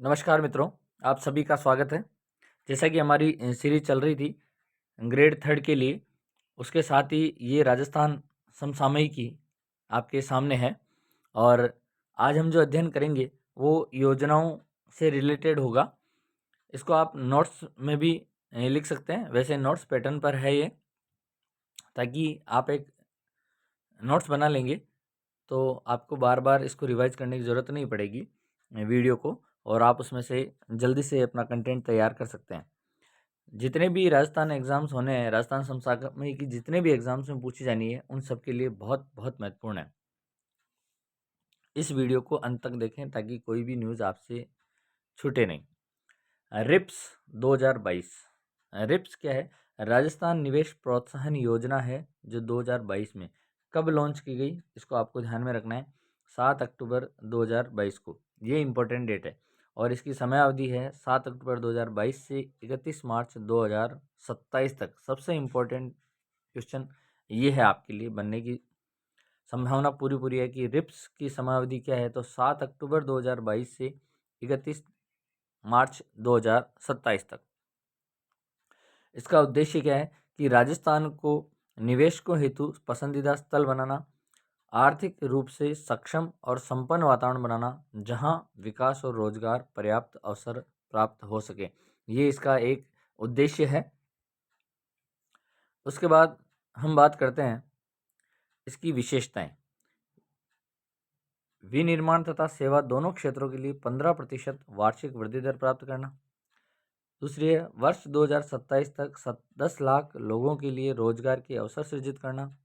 नमस्कार मित्रों, आप सभी का स्वागत है। जैसा कि हमारी सीरीज चल रही थी ग्रेड थर्ड के लिए, उसके साथ ही ये राजस्थान समसामयिकी आपके सामने है। और आज हम जो अध्ययन करेंगे वो योजनाओं से रिलेटेड होगा। इसको आप नोट्स में भी लिख सकते हैं, वैसे नोट्स पैटर्न पर है ये, ताकि आप एक नोट्स बना लेंगे तो आपको बार बार इसको रिवाइज करने की ज़रूरत नहीं पड़ेगी वीडियो को, और आप उसमें से जल्दी से अपना कंटेंट तैयार कर सकते हैं। जितने भी राजस्थान एग्ज़ाम्स होने हैं, राजस्थान समसामयिकी की जितने भी एग्ज़ाम्स में पूछी जानी है, उन सब के लिए बहुत बहुत महत्वपूर्ण है। इस वीडियो को अंत तक देखें ताकि कोई भी न्यूज़ आपसे छूटे नहीं। रिप्स 2022। रिप्स क्या है? राजस्थान निवेश प्रोत्साहन योजना है, जो 2022 में कब लॉन्च की गई, इसको आपको ध्यान में रखना है। 7 अक्टूबर 2022 को, ये इम्पोर्टेंट डेट है। और इसकी समयावधि है 7 अक्टूबर 2022 से 31 मार्च 2027 तक। सबसे इम्पोर्टेंट क्वेश्चन ये है आपके लिए बनने की संभावना पूरी पूरी है कि रिप्स की समयावधि क्या है। तो 7 अक्टूबर 2022 से 31 मार्च 2027 तक। इसका उद्देश्य क्या है कि राजस्थान को निवेशकों हेतु पसंदीदा स्थल बनाना, आर्थिक रूप से सक्षम और संपन्न वातावरण बनाना, जहां विकास और रोजगार पर्याप्त अवसर प्राप्त हो सके। ये इसका एक उद्देश्य है। उसके बाद हम बात करते हैं इसकी विशेषताएं। विनिर्माण तथा सेवा दोनों क्षेत्रों के लिए 15% वार्षिक वृद्धि दर प्राप्त करना। दूसरी है वर्ष 2027 तक 10 लाख लोगों के लिए रोजगार के अवसर सृजित करना।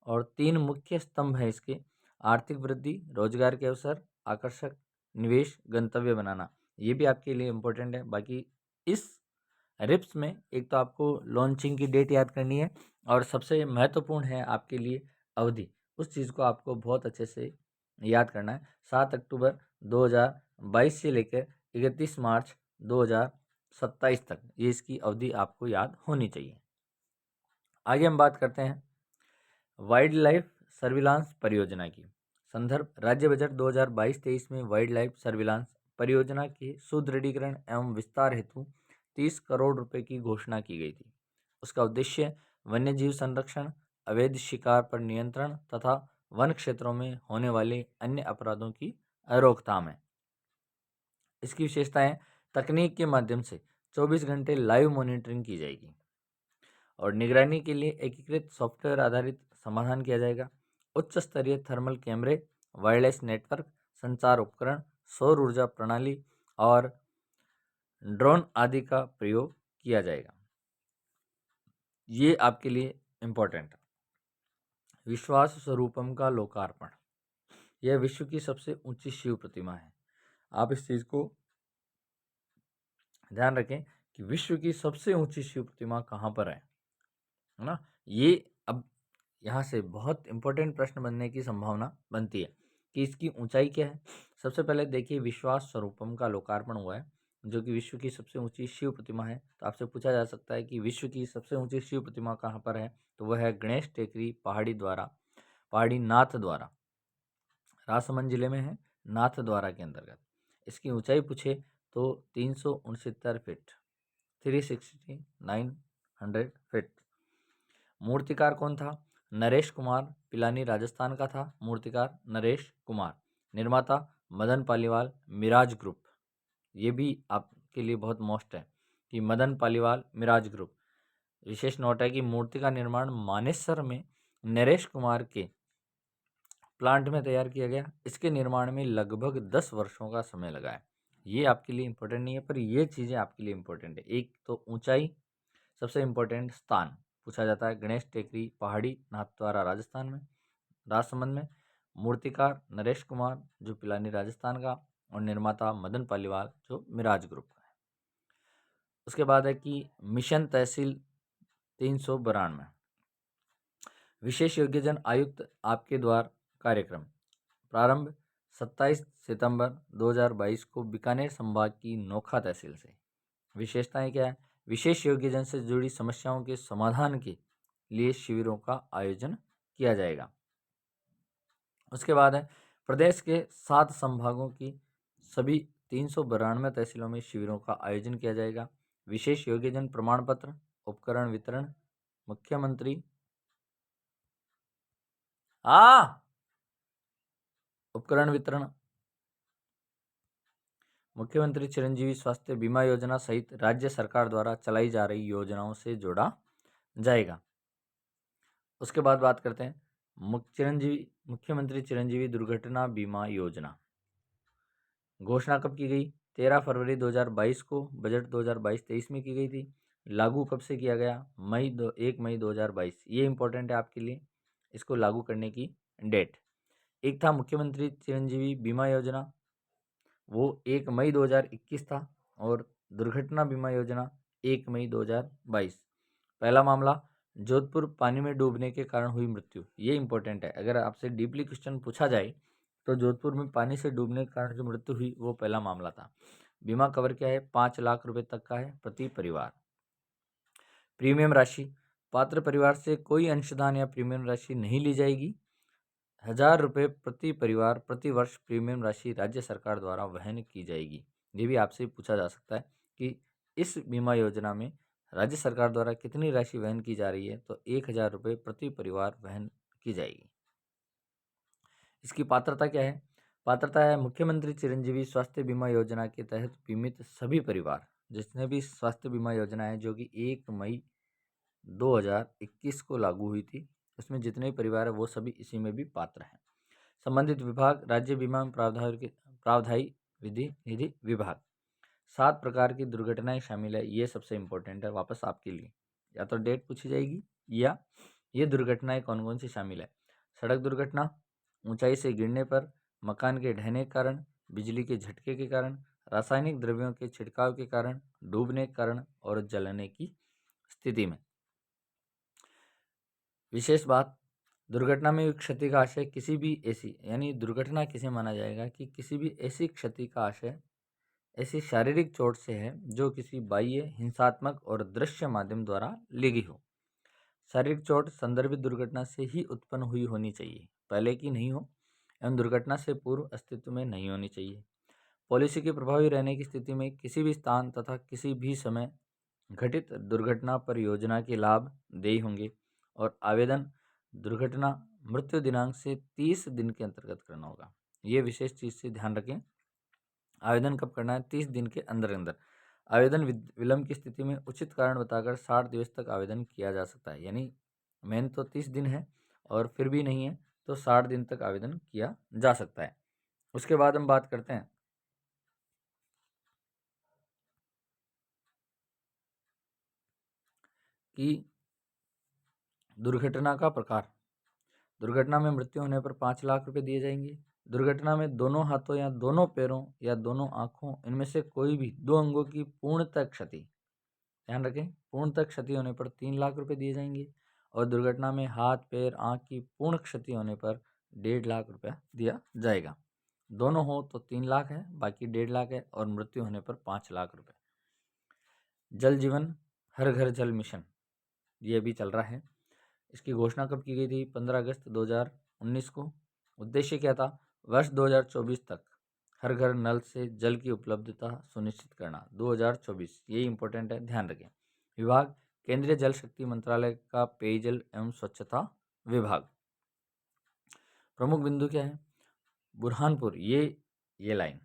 और 3 मुख्य स्तंभ हैं इसके: आर्थिक वृद्धि, रोजगार के अवसर, आकर्षक निवेश गंतव्य बनाना। ये भी आपके लिए इम्पोर्टेंट है। बाकी इस रिप्स में एक तो आपको लॉन्चिंग की डेट याद करनी है, और सबसे महत्वपूर्ण है आपके लिए अवधि। उस चीज़ को आपको बहुत अच्छे से याद करना है। 7 अक्टूबर 2022 से लेकर 31 मार्च 2027 तक, ये इसकी अवधि आपको याद होनी चाहिए। आगे हम बात करते हैं वाइल्ड लाइफ सर्विलांस परियोजना की। संदर्भ राज्य बजट 2022-23 में वाइल्ड लाइफ सर्विलांस परियोजना के सुदृढ़ीकरण एवं विस्तार हेतु 30 करोड़ रुपए की घोषणा की गई थी। उसका उद्देश्य वन्यजीव संरक्षण, अवैध शिकार पर नियंत्रण तथा वन क्षेत्रों में होने वाले अन्य अपराधों की रोकथाम है। इसकी विशेषताएं: तकनीक के माध्यम से 24 घंटे लाइव मॉनिटरिंग की जाएगी, और निगरानी के लिए एकीकृत सॉफ्टवेयर आधारित समाधान किया जाएगा। उच्च स्तरीय थर्मल कैमरे, वायरलेस नेटवर्क, संचार उपकरण, सौर ऊर्जा प्रणाली और ड्रोन आदि का प्रयोग किया जाएगा। ये आपके लिए इम्पोर्टेंट है। विश्वास स्वरूपम का लोकार्पण। यह विश्व की सबसे ऊंची शिव प्रतिमा है। आप इस चीज़ को ध्यान रखें कि विश्व की सबसे ऊंची शिव प्रतिमा कहाँ पर है ना। ये अब यहाँ से बहुत इंपॉर्टेंट प्रश्न बनने की संभावना बनती है कि इसकी ऊंचाई क्या है। सबसे पहले देखिए, विश्वास स्वरूपम का लोकार्पण हुआ है, जो कि विश्व की सबसे ऊंची शिव प्रतिमा है। तो आपसे पूछा जा सकता है कि विश्व की सबसे ऊंची शिव प्रतिमा कहाँ पर है, तो वह है गणेश टेकरी पहाड़ी नाथ द्वारा, राजसमंद जिले में है, नाथ द्वारा के अंतर्गत। इसकी ऊंचाई पूछे तो 369 फीट, 369 फीट। मूर्तिकार कौन था? नरेश कुमार पिलानी राजस्थान का था मूर्तिकार नरेश कुमार। निर्माता मदन पालीवाल मिराज ग्रुप। ये भी आपके लिए बहुत मोस्ट है कि मदन पालीवाल मिराज ग्रुप। विशेष नोट है कि मूर्ति का निर्माण मानेसर में नरेश कुमार के प्लांट में तैयार किया गया। इसके निर्माण में लगभग 10 वर्षों का समय लगा है। ये आपके लिए इम्पोर्टेंट नहीं है, पर ये चीज़ें आपके लिए इम्पोर्टेंट है। एक तो ऊंचाई, सबसे इम्पोर्टेंट स्थान पूछा जाता है गणेश टेकरी पहाड़ी नाथद्वारा राजस्थान में, राजसमंद में। मूर्तिकार नरेश कुमार जो पिलानी राजस्थान का, और निर्माता मदन पालीवाल जो मिराज ग्रुप का है। उसके बाद है कि मिशन तहसील 392। विशेष योग्यजन आयुक्त आपके द्वार कार्यक्रम। प्रारंभ 27 सितंबर 2022 को बीकानेर संभाग की नोखा तहसील से। विशेषताएं क्या है? विशेष योग्यजन से जुड़ी समस्याओं के समाधान के लिए शिविरों का आयोजन किया जाएगा। उसके बाद है प्रदेश के 7 संभागों की सभी 392 तहसीलों में शिविरों का आयोजन किया जाएगा। विशेष योग्यजन प्रमाण पत्र, उपकरण वितरण, मुख्यमंत्री उपकरण वितरण, मुख्यमंत्री चिरंजीवी स्वास्थ्य बीमा योजना सहित राज्य सरकार द्वारा चलाई जा रही योजनाओं से जोड़ा जाएगा। उसके बाद बात करते हैं मुख्यमंत्री चिरंजीवी दुर्घटना बीमा योजना। घोषणा कब की गई? 13 फरवरी 2022 को बजट 2022-23 में की गई थी। लागू कब से किया गया? 1 मई 2022। ये इंपॉर्टेंट है आपके लिए, इसको लागू करने की डेट। एक था मुख्यमंत्री चिरंजीवी बीमा योजना, वो 1 मई 2021 था, और दुर्घटना बीमा योजना 1 मई 2022। पहला मामला जोधपुर पानी में डूबने के कारण हुई मृत्यु। ये इंपॉर्टेंट है, अगर आपसे डीपली क्वेश्चन पूछा जाए तो जोधपुर में पानी से डूबने के कारण जो मृत्यु हुई वो पहला मामला था। बीमा कवर क्या है? 5 लाख रुपए तक का है प्रति परिवार। प्रीमियम राशि, पात्र परिवार से कोई अंशदान या प्रीमियम राशि नहीं ली जाएगी। 1000 रुपये प्रति परिवार प्रति वर्ष प्रीमियम राशि राज्य सरकार द्वारा वहन की जाएगी। ये भी आपसे पूछा जा सकता है कि इस बीमा योजना में राज्य सरकार द्वारा कितनी राशि वहन की जा रही है, तो 1000 रुपये प्रति परिवार वहन की जाएगी। इसकी पात्रता क्या है? पात्रता है मुख्यमंत्री चिरंजीवी स्वास्थ्य बीमा योजना के तहत बीमित सभी परिवार, जितने भी स्वास्थ्य बीमा योजना है जो कि 1 मई 2021 को लागू हुई थी, उसमें जितने परिवार है वो सभी इसी में भी पात्र हैं। संबंधित विभाग राज्य बीमा प्रावधायी विधि निधि विभाग। 7 प्रकार की दुर्घटनाएं शामिल है, ये सबसे इंपॉर्टेंट है वापस आपके लिए। या तो डेट पूछी जाएगी या ये दुर्घटनाएं कौन कौन सी शामिल है। सड़क दुर्घटना, ऊंचाई से गिरने पर, मकान के ढहने के कारण, बिजली के झटके के कारण, रासायनिक द्रव्यों के छिड़काव के कारण, डूबने के कारण और जलने की स्थिति में। विशेष बात, दुर्घटना में क्षति का आशय किसी भी ऐसी, यानी दुर्घटना किसे माना जाएगा कि किसी भी ऐसी क्षति का आशय ऐसी शारीरिक चोट से है जो किसी बाह्य हिंसात्मक और दृश्य माध्यम द्वारा लगी हो। शारीरिक चोट संदर्भित दुर्घटना से ही उत्पन्न हुई होनी चाहिए, पहले की नहीं हो, एवं दुर्घटना से पूर्व अस्तित्व में नहीं होनी चाहिए। पॉलिसी के प्रभावी रहने की स्थिति में किसी भी स्थान तथा किसी भी समय घटित दुर्घटना पर योजना के लाभ देय होंगे, और आवेदन दुर्घटना मृत्यु दिनांक से 30 दिन के अंतर्गत करना होगा। ये विशेष चीज़ से ध्यान रखें, आवेदन कब करना है? 30 दिन के अंदर अंदर। आवेदन विलंब की स्थिति में उचित कारण बताकर 60 दिवस तक आवेदन किया जा सकता है, यानी मेन तो 30 दिन है और फिर भी नहीं है तो 60 दिन तक आवेदन किया जा सकता है। उसके बाद हम बात करते हैं कि दुर्घटना का प्रकार। दुर्घटना में मृत्यु होने पर 5 लाख रुपए दिए जाएंगे। दुर्घटना में दोनों हाथों या दोनों पैरों या दोनों आँखों, इनमें से कोई भी 2 अंगों की पूर्णतः क्षति, ध्यान रखें, पूर्णतः क्षति होने पर 3 लाख रुपए दिए जाएंगे। और दुर्घटना में हाथ पैर आँख की पूर्ण क्षति होने पर 1.5 लाख रुपया दिया जाएगा। दोनों हो तो 3 लाख है, बाकी 1.5 लाख है, और मृत्यु होने पर 5 लाख रुपए। जल जीवन हर घर जल मिशन, ये अभी चल रहा है। इसकी घोषणा कब की गई थी? 15 अगस्त 2019 को। उद्देश्य क्या था? वर्ष 2024 तक हर घर नल से जल की उपलब्धता सुनिश्चित करना। 2024, ये इंपॉर्टेंट है, ध्यान रखें। विभाग केंद्रीय जल शक्ति मंत्रालय का पेयजल एवं स्वच्छता विभाग। प्रमुख बिंदु क्या है? बुरहानपुर, ये लाइन,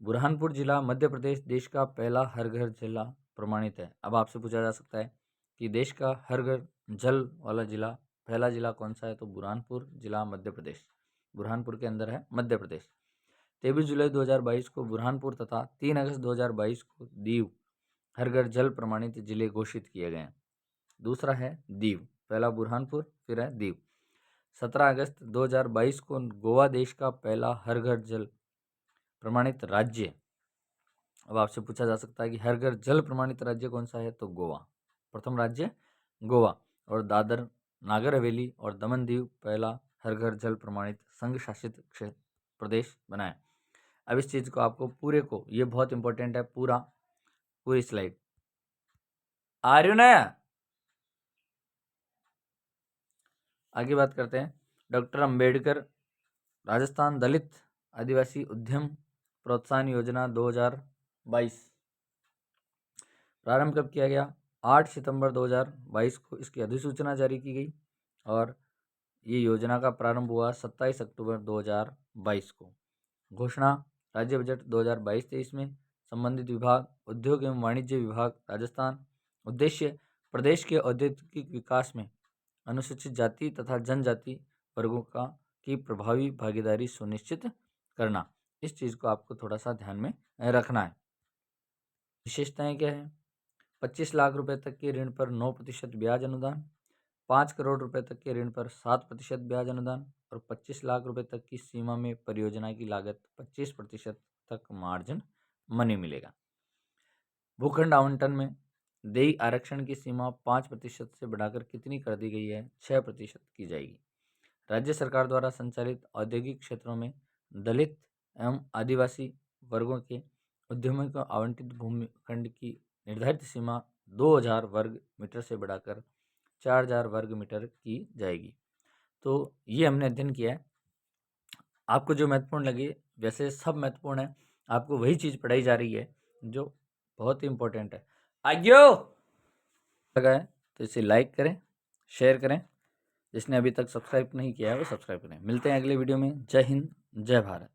बुरहानपुर जिला मध्य प्रदेश देश का पहला हर घर जिला प्रमाणित है। अब आपसे पूछा जा सकता है कि देश का हर घर जल वाला जिला, पहला जिला कौन सा है? तो बुरहानपुर जिला मध्य प्रदेश, बुरहानपुर के अंदर है मध्य प्रदेश। 23 जुलाई 2022 को बुरहानपुर तथा 3 अगस्त 2022 को दीव हर घर जल प्रमाणित जिले घोषित किए गए हैं। दूसरा है दीव, पहला बुरहानपुर फिर है दीव। 17 अगस्त 2022 को गोवा देश का पहला हर घर जल प्रमाणित राज्य। अब आपसे पूछा जा सकता है कि हर घर जल प्रमाणित राज्य कौन सा है? तो गोवा, प्रथम राज्य गोवा। और दादर नागर हवेली और दमन दीव पहला हर घर जल प्रमाणित संघ शासित क्षेत्र प्रदेश बनाए। अब इस चीज़ को आपको पूरे को, ये बहुत इंपॉर्टेंट है, पूरी स्लाइड आ रही हो ना। आगे बात करते हैं। डॉक्टर अंबेडकर राजस्थान दलित आदिवासी उद्यम प्रोत्साहन योजना 2022 प्रारंभ कब किया गया? 8 सितंबर 2022 को इसकी अधिसूचना जारी की गई और ये योजना का प्रारंभ हुआ 27 अक्टूबर 2022 को। घोषणा राज्य बजट 2022-23 में संबंधित विभाग उद्योग एवं वाणिज्य विभाग राजस्थान। उद्देश्य प्रदेश के औद्योगिक विकास में अनुसूचित जाति तथा जनजाति वर्गों की प्रभावी भागीदारी सुनिश्चित करना। इस चीज़ को आपको थोड़ा सा ध्यान में रखना है। विशेषताएं क्या है? 25 लाख रुपए तक के ऋण पर 9% ब्याज अनुदान, 5 करोड़ रुपए तक के ऋण पर 7% ब्याज अनुदान और 25 लाख रुपए तक की सीमा में परियोजना की लागत 25% तक मार्जिन मनी मिलेगा। भूखंड आवंटन में देय आरक्षण की सीमा 5% से बढ़ाकर कितनी कर दी गई है? 6% की जाएगी। राज्य सरकार द्वारा संचालित औद्योगिक क्षेत्रों में दलित एवं आदिवासी वर्गों के उद्यमियों को आवंटित भूखंड की निर्धारित सीमा 2000 वर्ग मीटर से बढ़ाकर 4000 वर्ग मीटर की जाएगी। तो ये हमने अध्ययन किया है। आपको जो महत्वपूर्ण लगे, वैसे सब महत्वपूर्ण है, आपको वही चीज़ पढ़ाई जा रही है जो बहुत ही इम्पोर्टेंट है। आज्ञो लगा है तो इसे लाइक करें, शेयर करें। जिसने अभी तक सब्सक्राइब नहीं किया है वो सब्सक्राइब करें। मिलते हैं अगले वीडियो में। जय हिंद, जय भारत।